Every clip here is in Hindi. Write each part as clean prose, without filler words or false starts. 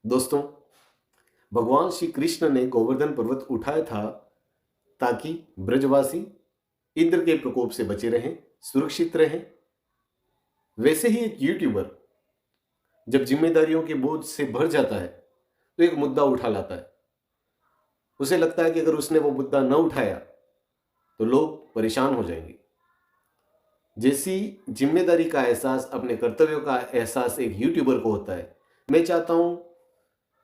दोस्तों, भगवान श्री कृष्ण ने गोवर्धन पर्वत उठाया था ताकि ब्रजवासी इंद्र के प्रकोप से बचे रहें, सुरक्षित रहें। वैसे ही एक यूट्यूबर जब जिम्मेदारियों के बोझ से भर जाता है तो एक मुद्दा उठा लाता है। उसे लगता है कि अगर उसने वो मुद्दा न उठाया तो लोग परेशान हो जाएंगे। जैसी जिम्मेदारी का एहसास, अपने कर्तव्यों का एहसास एक यूट्यूबर को होता है, मैं चाहता हूं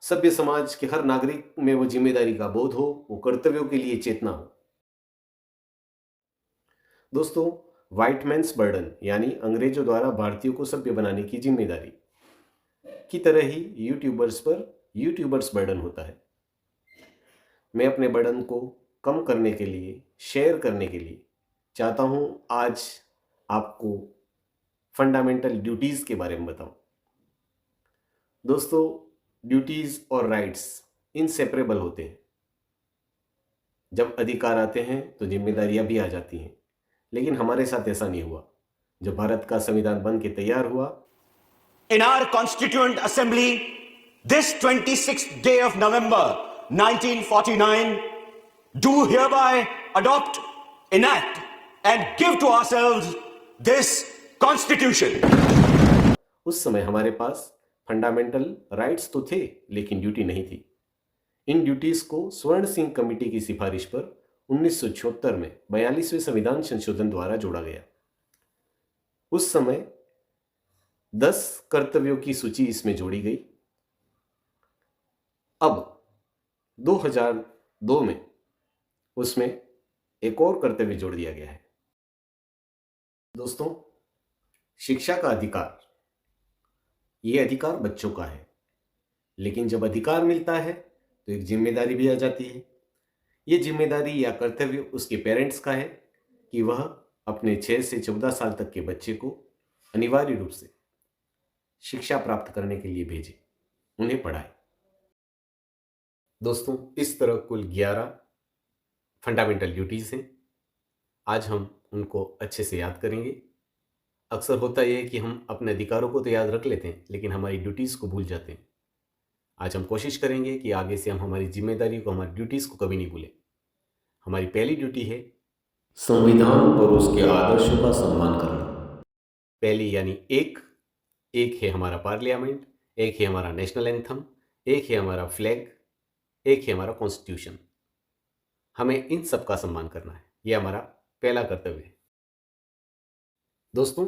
सभ्य समाज के हर नागरिक में वो जिम्मेदारी का बोध हो, वो कर्तव्यों के लिए चेतना हो। दोस्तों, व्हाइट मैन्स बर्डन यानी अंग्रेजों द्वारा भारतीयों को सभ्य बनाने की जिम्मेदारी की तरह ही यूट्यूबर्स बर्डन होता है। मैं अपने बर्डन को कम करने के लिए, शेयर करने के लिए चाहता हूं आज आपको फंडामेंटल ड्यूटीज के बारे में बताऊं। दोस्तों, ड्यूटीज और राइट्स इनसेपरेबल होते हैं। जब अधिकार आते हैं तो जिम्मेदारियां भी आ जाती हैं, लेकिन हमारे साथ ऐसा नहीं हुआ। जब भारत का संविधान बन के तैयार हुआ, In our Constituent Assembly, this 26th day of November 1949, do hereby adopt, enact, and give to ourselves this Constitution. उस समय हमारे पास फंडामेंटल राइट्स तो थे, लेकिन ड्यूटी नहीं थी। इन ड्यूटीज को स्वर्ण सिंह कमेटी की सिफारिश पर 1976 में 42वें संविधान संशोधन द्वारा जोड़ा गया। उस समय 10 कर्तव्यों की सूची इसमें जोड़ी गई। अब 2002 में उसमें एक और कर्तव्य जोड़ दिया गया है। दोस्तों, शिक्षा का अधिकार, ये अधिकार बच्चों का है, लेकिन जब अधिकार मिलता है तो एक जिम्मेदारी भी आ जाती है। ये जिम्मेदारी या कर्तव्य उसके पेरेंट्स का है कि वह अपने 6 से 14 साल तक के बच्चे को अनिवार्य रूप से शिक्षा प्राप्त करने के लिए भेजे, उन्हें पढ़ाए। दोस्तों, इस तरह कुल 11 फंडामेंटल ड्यूटीज हैं। आज हम उनको अच्छे से याद करेंगे। अक्सर होता यह है कि हम अपने अधिकारों को तो याद रख लेते हैं, लेकिन हमारी ड्यूटीज को भूल जाते हैं। आज हम कोशिश करेंगे कि आगे से हम हमारी जिम्मेदारी को, हमारी ड्यूटीज को कभी नहीं भूलें। हमारी पहली ड्यूटी है संविधान और उसके आदर्शों का सम्मान करना। पहली यानी एक है हमारा पार्लियामेंट, एक है हमारा नेशनल एंथम, एक है हमारा फ्लैग, एक है हमारा कॉन्स्टिट्यूशन। हमें इन सब का सम्मान करना है, यह हमारा पहला कर्तव्य है। दोस्तों,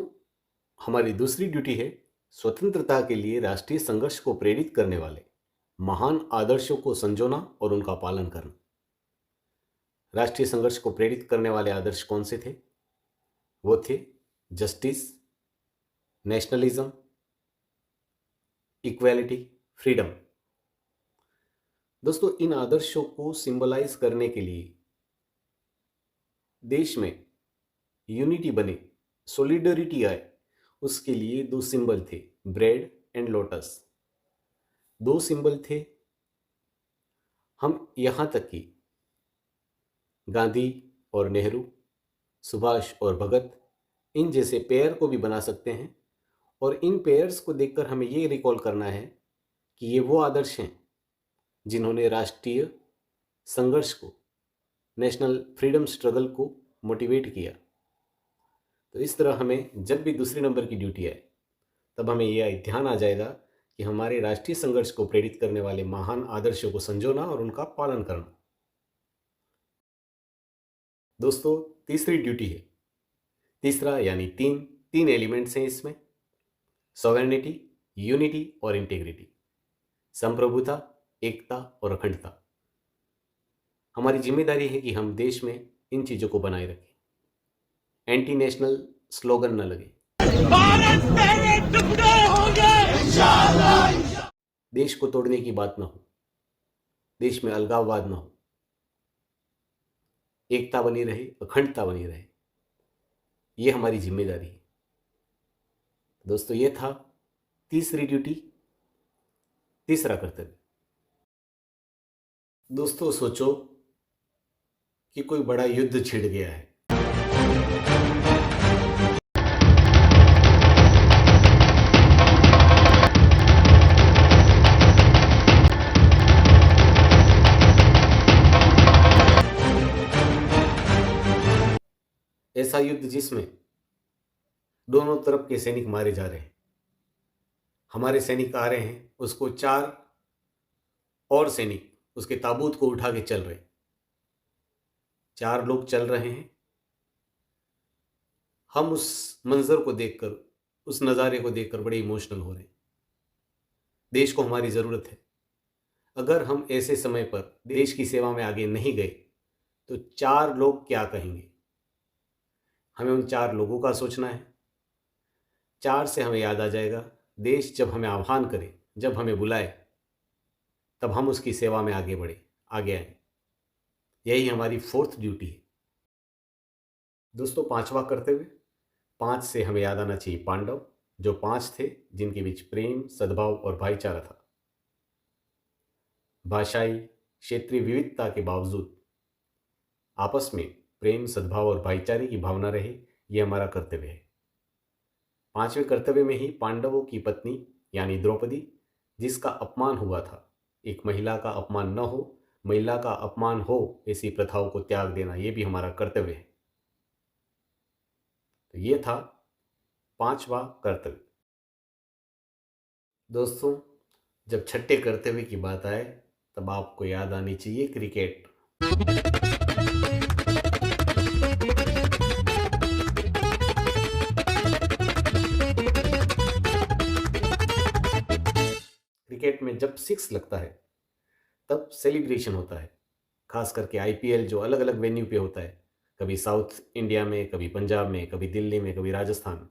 हमारी दूसरी ड्यूटी है स्वतंत्रता के लिए राष्ट्रीय संघर्ष को प्रेरित करने वाले महान आदर्शों को संजोना और उनका पालन करना। राष्ट्रीय संघर्ष को प्रेरित करने वाले आदर्श कौन से थे? वो थे जस्टिस, नेशनलिज्म, इक्वालिटी, फ्रीडम। दोस्तों, इन आदर्शों को सिंबलाइज करने के लिए देश में यूनिटी बने, सॉलिडरिटी आए, उसके लिए 2 सिंबल थे, ब्रेड एंड लोटस। 2 सिंबल थे। हम यहां तक कि गांधी और नेहरू, सुभाष और भगत, इन जैसे पेयर को भी बना सकते हैं। और इन पेयर्स को देखकर हमें ये रिकॉल करना है कि ये वो आदर्श हैं जिन्होंने राष्ट्रीय संघर्ष को, नेशनल फ्रीडम स्ट्रगल को मोटिवेट किया। तो इस तरह हमें जब भी दूसरे नंबर की ड्यूटी आए, तब हमें यह ध्यान आ जाएगा कि हमारे राष्ट्रीय संघर्ष को प्रेरित करने वाले महान आदर्शों को संजोना और उनका पालन करना। दोस्तों, तीसरी ड्यूटी है, तीसरा यानी तीन एलिमेंट्स हैं इसमें, सॉवरेनिटी, यूनिटी और इंटीग्रिटी, संप्रभुता, एकता और अखंडता। हमारी जिम्मेदारी है कि हम देश में इन चीजों को बनाए रखें। एंटी नेशनल स्लोगन न लगे, भारत मेरे टुकड़े होंगे इंशाअल्लाह। देश को तोड़ने की बात ना हो, देश में अलगाववाद ना हो, एकता बनी रहे, अखंडता बनी रहे। ये हमारी जिम्मेदारी है। दोस्तों, ये था तीसरी ड्यूटी, तीसरा कर्तव्य। दोस्तों, सोचो कि कोई बड़ा युद्ध छिड़ गया है। ऐसा युद्ध जिसमें दोनों तरफ के सैनिक मारे जा रहे हैं। हमारे सैनिक आ रहे हैं, उसको 4 और सैनिक उसके ताबूत को उठा के चल रहे हैं। 4 लोग चल रहे हैं। हम उस मंजर को देखकर, उस नज़ारे को देखकर बड़े इमोशनल हो रहे हैं। देश को हमारी ज़रूरत है। अगर हम ऐसे समय पर देश की सेवा में आगे नहीं गए तो 4 लोग क्या कहेंगे? हमें उन 4 लोगों का सोचना है। 4 से हमें याद आ जाएगा, देश जब हमें आह्वान करे, जब हमें बुलाए, तब हम उसकी सेवा में आगे बढ़े, आगे आए। यही हमारी 4th ड्यूटी है। दोस्तों, 5वां कर्तव्य, 5 से हमें याद आना चाहिए पांडव, जो 5 थे जिनके बीच प्रेम, सद्भाव और भाईचारा था। भाषाई, क्षेत्रीय विविधता के बावजूद आपस में प्रेम, सद्भाव और भाईचारे की भावना रहे, ये हमारा कर्तव्य है। 5वें कर्तव्य में ही पांडवों की पत्नी यानी द्रौपदी, जिसका अपमान हुआ था, एक महिला का अपमान न हो, महिला का अपमान हो, ऐसी प्रथाओं को त्याग देना, ये भी हमारा कर्तव्य है। तो ये था 5वां कर्तव्य। दोस्तों, जब 6ठे कर्तव्य की बात आए तब आपको याद आनी चाहिए क्रिकेट। क्रिकेट में जब 6 लगता है तब सेलिब्रेशन होता है। खास करके आईपीएल जो अलग अलग वेन्यू पे होता है, कभी साउथ इंडिया में, कभी पंजाब में, कभी दिल्ली में, कभी राजस्थान।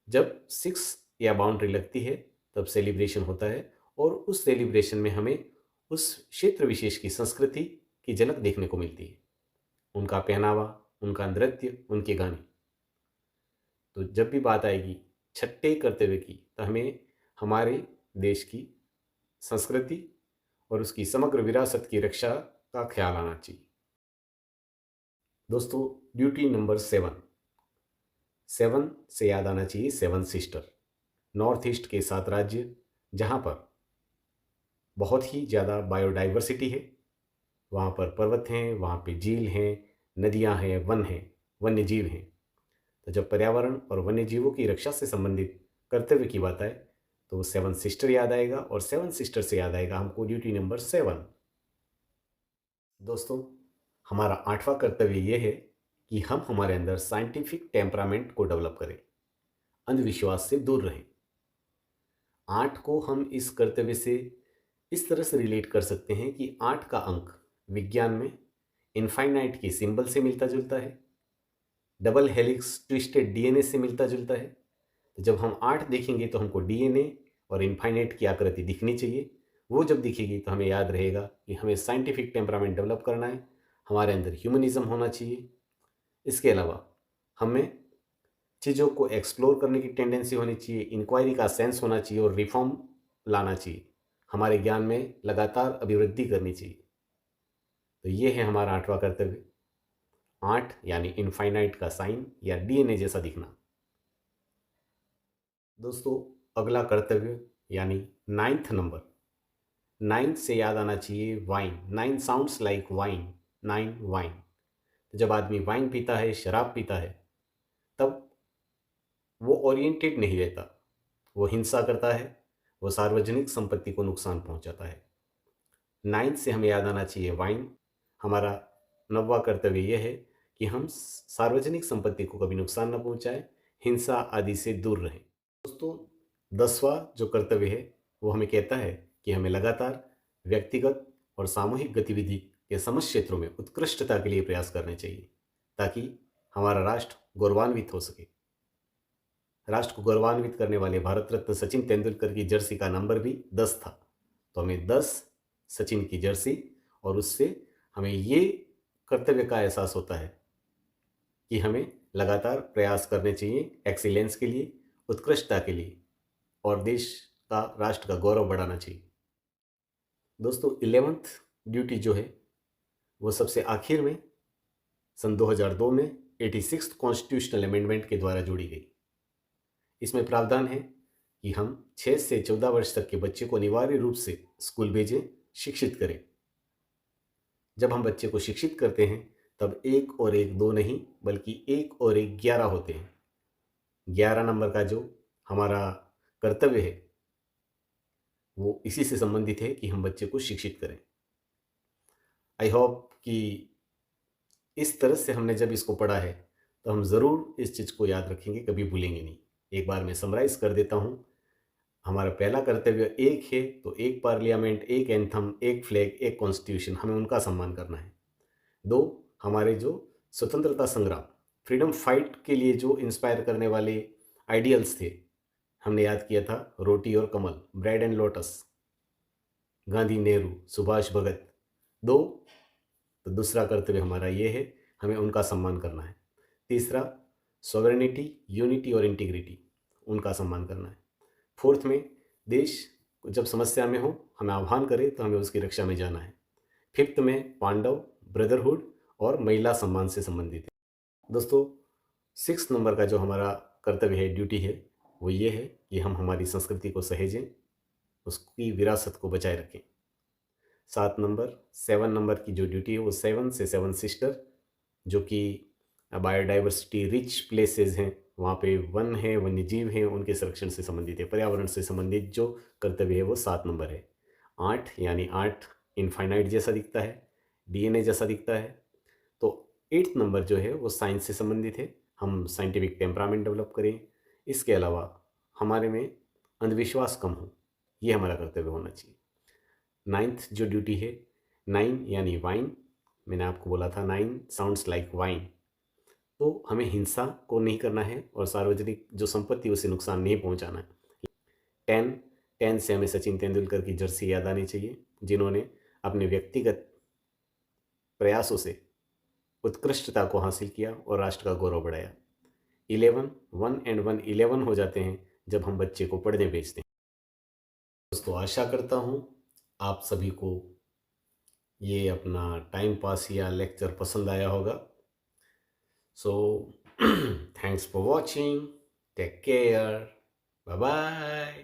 जब 6 या बाउंड्री लगती है तब सेलिब्रेशन होता है, और उस सेलिब्रेशन में हमें उस क्षेत्र विशेष की संस्कृति की झलक देखने को मिलती है। उनका पहनावा, उनका नृत्य, उनके गाने। तो जब भी बात आएगी 6ठे कर्तव्य की, तो हमें हमारे देश की संस्कृति और उसकी समग्र विरासत की रक्षा का ख्याल आना चाहिए। दोस्तों, ड्यूटी नंबर 7 से याद आना चाहिए 7 सिस्टर। नॉर्थ ईस्ट के 7 राज्य, जहाँ पर बहुत ही ज़्यादा बायोडाइवर्सिटी है। वहाँ पर पर्वत हैं, वहाँ पे झील हैं, नदियाँ हैं, वन हैं, वन्य जीव हैं। तो जब पर्यावरण और वन्य जीवों की रक्षा से संबंधित कर्तव्य की बात आए तो 7 सिस्टर याद आएगा, और 7 सिस्टर से याद आएगा हमको ड्यूटी नंबर 7। दोस्तों, हमारा 8वां कर्तव्य ये है कि हम हमारे अंदर साइंटिफिक टेम्परामेंट को डेवलप करें, अंधविश्वास से दूर रहें। 8 को हम इस कर्तव्य से इस तरह से रिलेट कर सकते हैं कि 8 का अंक विज्ञान में इनफाइनाइट के सिंबल से मिलता जुलता है, डबल हेलिक्स ट्विस्टेड डीएनए से मिलता जुलता है। तो जब हम 8 देखेंगे तो हमको डीएनए और इनफाइनाइट की आकृति दिखनी चाहिए। वो जब दिखेगी तो हमें याद रहेगा कि हमें साइंटिफिक टेम्परामेंट डेवलप करना है, हमारे अंदर ह्यूमनिज्म होना चाहिए। इसके अलावा हमें चीज़ों को एक्सप्लोर करने की टेंडेंसी होनी चाहिए, इंक्वायरी का सेंस होना चाहिए और रिफॉर्म लाना चाहिए। हमारे ज्ञान में लगातार अभिवृद्धि करनी चाहिए। तो ये है हमारा 8वां कर्तव्य। 8 यानी इनफाइनाइट का साइन या डीएनए जैसा दिखना। दोस्तों, अगला कर्तव्य यानी 9th नंबर। 9 से याद आना चाहिए wine. 9 sounds like wine, 9 wine. तो जब आदमी वाइन पीता है, शराब पीता है, तब वो ओरिएंटेड नहीं रहता, वो हिंसा करता है, वो सार्वजनिक संपत्ति को नुकसान पहुंचाता है। 9 से हमें याद आना चाहिए वाइन। हमारा 9वां कर्तव्य यह है कि हम सार्वजनिक संपत्ति को कभी नुकसान न पहुंचाएं, हिंसा आदि से दूर रहें। दोस्तों, 10वां जो कर्तव्य है वो हमें कहता है कि हमें लगातार व्यक्तिगत और सामूहिक गतिविधि के समस्त क्षेत्रों में उत्कृष्टता के लिए प्रयास करने चाहिए, ताकि हमारा राष्ट्र गौरवान्वित हो सके। राष्ट्र को गौरवान्वित करने वाले भारत रत्न सचिन तेंदुलकर की जर्सी का नंबर भी 10 था। तो हमें 10 सचिन की जर्सी, और उससे हमें ये कर्तव्य का एहसास होता है कि हमें लगातार प्रयास करने चाहिए एक्सीलेंस के लिए, उत्कृष्टता के लिए, और देश का, राष्ट्र का गौरव बढ़ाना चाहिए। दोस्तों, 11th ड्यूटी जो है वो सबसे आखिर में सन 2002 में 86th कॉन्स्टिट्यूशनल अमेंडमेंट के द्वारा जोड़ी गई। इसमें प्रावधान है कि हम 6 से 14 वर्ष तक के बच्चे को अनिवार्य रूप से स्कूल भेजें, शिक्षित करें। जब हम बच्चे को शिक्षित करते हैं तब 1 और 1 2 नहीं, बल्कि 1 और 1 11 होते हैं। 11 नंबर का जो हमारा कर्तव्य है, वो इसी से संबंधित है कि हम बच्चे को शिक्षित करें। आई होप कि इस तरह से हमने जब इसको पढ़ा है, तो हम ज़रूर इस चीज़ को याद रखेंगे, कभी भूलेंगे नहीं। एक बार मैं समराइज़ कर देता हूँ। हमारा पहला कर्तव्य एक है, तो एक पार्लियामेंट, एक एंथम, एक फ्लैग, एक कॉन्स्टिट्यूशन, हमें उनका सम्मान करना है। 2, हमारे जो स्वतंत्रता संग्राम, फ्रीडम फाइट के लिए जो इंस्पायर करने वाले आइडियल्स थे, हमने याद किया था रोटी और कमल, bread and lotus, Gandhi, Nehru, Subhash Bhagat. 2, तो दूसरा कर्तव्य हमारा ये है, हमें उनका सम्मान करना है। तीसरा, सॉवरेनिटी, यूनिटी और इंटीग्रिटी, उनका सम्मान करना है। फोर्थ में, देश जब समस्या में हो, हमें आह्वान करे तो हमें उसकी रक्षा में जाना है। फिफ्थ में, पांडव, ब्रदरहुड और महिला सम्मान से संबंधित है। दोस्तों, 6 नंबर का जो हमारा कर्तव्य है, ड्यूटी है, वो ये है कि हम हमारी संस्कृति को सहेजें, उसकी विरासत को बचाए रखें। 7 नंबर की जो ड्यूटी है, वो 7 से 7 सिस्टर, जो कि बायोडाइवर्सिटी रिच प्लेसेस हैं, वहाँ पे वन है, वन्य जीव हैं, उनके संरक्षण से संबंधित है। पर्यावरण से संबंधित जो कर्तव्य है वो 7 नंबर है। 8 यानी 8 इनफाइनाइट जैसा दिखता है, डीएनए जैसा दिखता है। तो 8th नंबर जो है वो साइंस से संबंधित है, हम साइंटिफिक टेम्परामेंट डेवलप करें। इसके अलावा हमारे में अंधविश्वास कम हो, ये हमारा कर्तव्य होना चाहिए। 9th जो ड्यूटी है, 9 यानी वाइन, मैंने आपको बोला था 9 साउंड्स लाइक वाइन। तो हमें हिंसा को नहीं करना है और सार्वजनिक जो संपत्ति उसे नुकसान नहीं पहुंचाना है। 10 से हमें सचिन तेंदुलकर की जर्सी याद आनी चाहिए, जिन्होंने अपने व्यक्तिगत प्रयासों से उत्कृष्टता को हासिल किया और राष्ट्र का गौरव बढ़ाया। 11 1 एंड 1 11 हो जाते हैं जब हम बच्चे को पढ़ने भेजते हैं। दोस्तों, आशा करता हूँ आप सभी को ये अपना टाइम पास या लेक्चर पसंद आया होगा। So, thanks for watching. Take care. Bye bye.